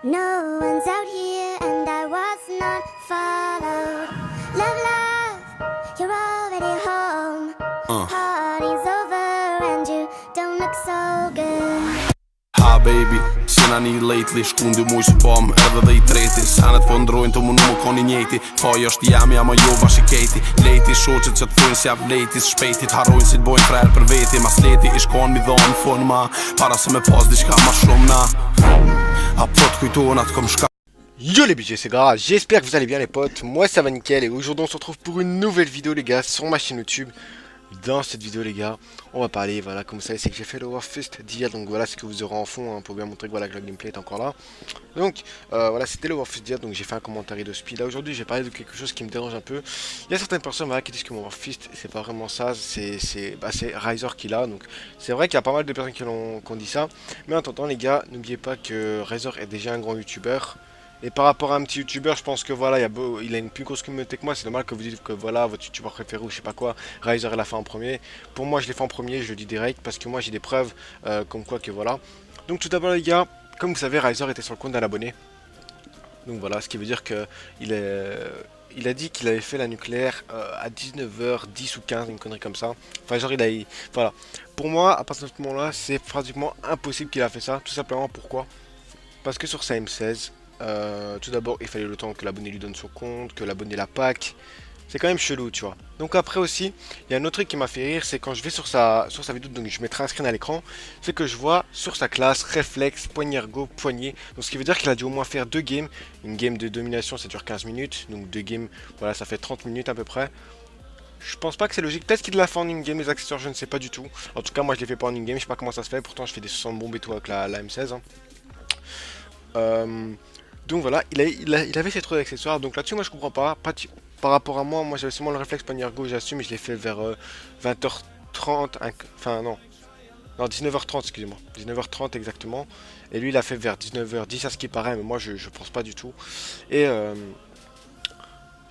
No one's out here and I was not followed. Love, love, you're already home. Party's over and you don't look so good. Ha baby, sina një lately, shkundy muj që pom edhe dhe I treti. Sanet po ndrojnë të më nuk koni njeti. Faj është jam, jam jo bashiketi. Leti shoqet që të thujnë si jap leti. Shpejtit harrojnë si t'bojnë frerë për veti. Mas leti ish kon mi dhonë fun ma, para se me pas diçka ma shumë na. A po t'kujtojnë atë kom shka. Yo les BG, c'est Gara, j'espère que vous allez bien les potes, moi ça va nickel et aujourd'hui on se retrouve pour une nouvelle vidéo les gars sur ma chaîne YouTube. Dans cette vidéo les gars, on va parler, voilà comme vous savez c'est que j'ai fait le Warfest d'hier, donc voilà ce que vous aurez en fond hein, pour bien montrer que, voilà, que le gameplay est encore là. Donc voilà c'était le Warfest d'hier, donc j'ai fait un commentaire de speed. Là aujourd'hui j'ai parlé de quelque chose qui me dérange un peu. Il y a certaines personnes voilà, qui disent que mon Warfest c'est pas vraiment ça, c'est Riser qui l'a, donc c'est vrai qu'il y a pas mal de personnes qui ont dit ça. Mais en attendant les gars, n'oubliez pas que Riser est déjà un grand youtubeur. Et par rapport à un petit youtubeur, je pense que voilà, il a une plus grosse communauté que moi. C'est normal que vous dites que voilà, votre youtubeur préféré ou je sais pas quoi, Riser l'a fait en premier. Pour moi, je l'ai fait en premier, je le dis direct, parce que moi j'ai des preuves comme quoi que voilà. Donc tout d'abord les gars, comme vous savez, Riser était sur le compte d'un abonné. Donc voilà, ce qui veut dire que il a dit qu'il avait fait la nucléaire à 19h10 ou 15, une connerie comme ça. Enfin genre voilà. Pour moi, à partir de ce moment-là, c'est pratiquement impossible qu'il a fait ça. Tout simplement pourquoi? Parce que sur sa M16, tout d'abord il fallait le temps que l'abonné lui donne son compte, que l'abonné la pack. C'est quand même chelou tu vois. Donc après aussi, il y a un autre truc qui m'a fait rire, c'est quand je vais sur sa vidéo, donc je mettrai un screen à l'écran, c'est que je vois sur sa classe réflexe, poignet ergo, poignet. Donc ce qui veut dire qu'il a dû au moins faire 2 games. Une game de domination ça dure 15 minutes, donc 2 games, voilà ça fait 30 minutes à peu près. Je pense pas que c'est logique, peut-être qu'il l'a fait en une game les accessoires, je ne sais pas du tout. En tout cas moi je l'ai fait pas en une game, je sais pas comment ça se fait, pourtant je fais des 60 bombes et tout avec la M16 hein. Donc voilà, il avait ses 3 accessoires, donc là-dessus moi je comprends pas par rapport à moi j'avais seulement le réflexe poignet ergo, j'assume, et je l'ai fait vers 20h30, enfin non 19h30 excusez-moi, 19h30 exactement, et lui il a fait vers 19h10 à ce qui paraît, mais moi je pense pas du tout, et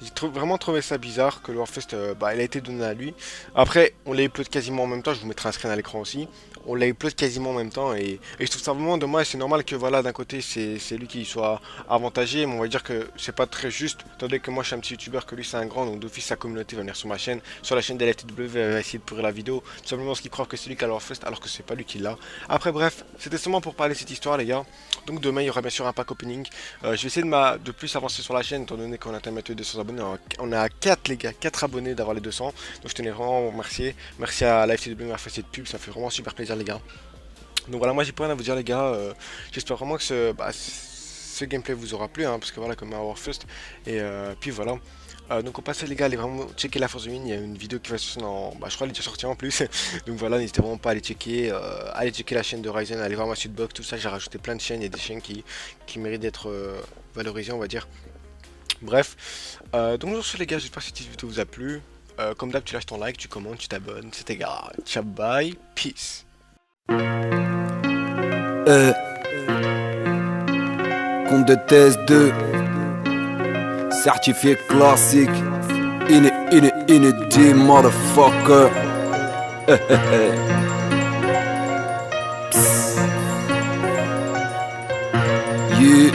j'ai vraiment trouvé ça bizarre que le Warfest, il a été donné à lui. Après, on l'a upload quasiment en même temps, je vous mettrai un screen à l'écran aussi. On l'a upload quasiment en même temps et je trouve ça vraiment dommage. C'est normal que voilà, d'un côté c'est lui qui soit avantagé, mais on va dire que c'est pas très juste, étant donné que moi je suis un petit youtubeur, que lui c'est un grand, donc d'office sa communauté va venir sur ma chaîne, sur la chaîne de LFTW, elle va essayer de pourrir la vidéo, tout simplement ce qui prouve que c'est lui qui a le Warfest alors que c'est pas lui qui l'a. Après bref, c'était seulement pour parler de cette histoire les gars. Donc demain il y aura bien sûr un pack opening. Je vais essayer de plus avancer sur la chaîne, étant donné qu'on atteint bientôt 200 abonnés. On est à 4 les gars, 4 abonnés d'avoir les 200. Donc je tenais vraiment à vous remercier. Merci à LFTW de m'avoir fait cette pub, ça fait vraiment super plaisir les gars. Donc voilà, moi j'ai pas rien à vous dire les gars, j'espère vraiment que ce gameplay vous aura plu, hein, parce que voilà comme un Warfest, et puis voilà. Donc on passe les gars, allez vraiment checker la force de mine, il y a une vidéo qui va sortir dans, je crois elle est déjà sortie en plus, donc voilà, n'hésitez vraiment pas à aller checker la chaîne de Ryzen, allez voir ma Sudbox, tout ça, j'ai rajouté plein de chaînes, il y a des chaînes qui méritent d'être valorisées on va dire. Bref, donc sur ce les gars, j'espère que cette vidéo vous a plu, comme d'hab tu lâches ton like, tu commentes, tu t'abonnes, c'était Gara, ciao bye, peace. Compte de thèse 2, certifié classique, inédit, motherfucker. Yeah.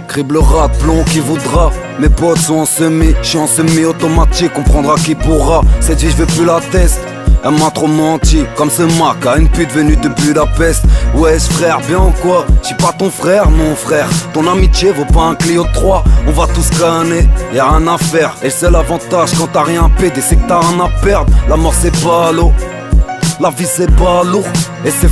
Criblera de plomb qui voudra. Mes potes sont en semi, je suis en semi-automatique, on prendra qui pourra. Cette vie je veux plus la tester. Elle m'a trop menti, comme ce Mac à une pute venue de Budapest. Wesh frère, bien ou quoi? J'suis pas ton frère, mon frère. Ton amitié vaut pas un Clio 3. On va tous canner, y'a rien à faire. Et le seul avantage quand t'as rien à péder, c'est que t'as rien à perdre. La mort c'est pas l'eau, la vie c'est pas lourd. Et c'est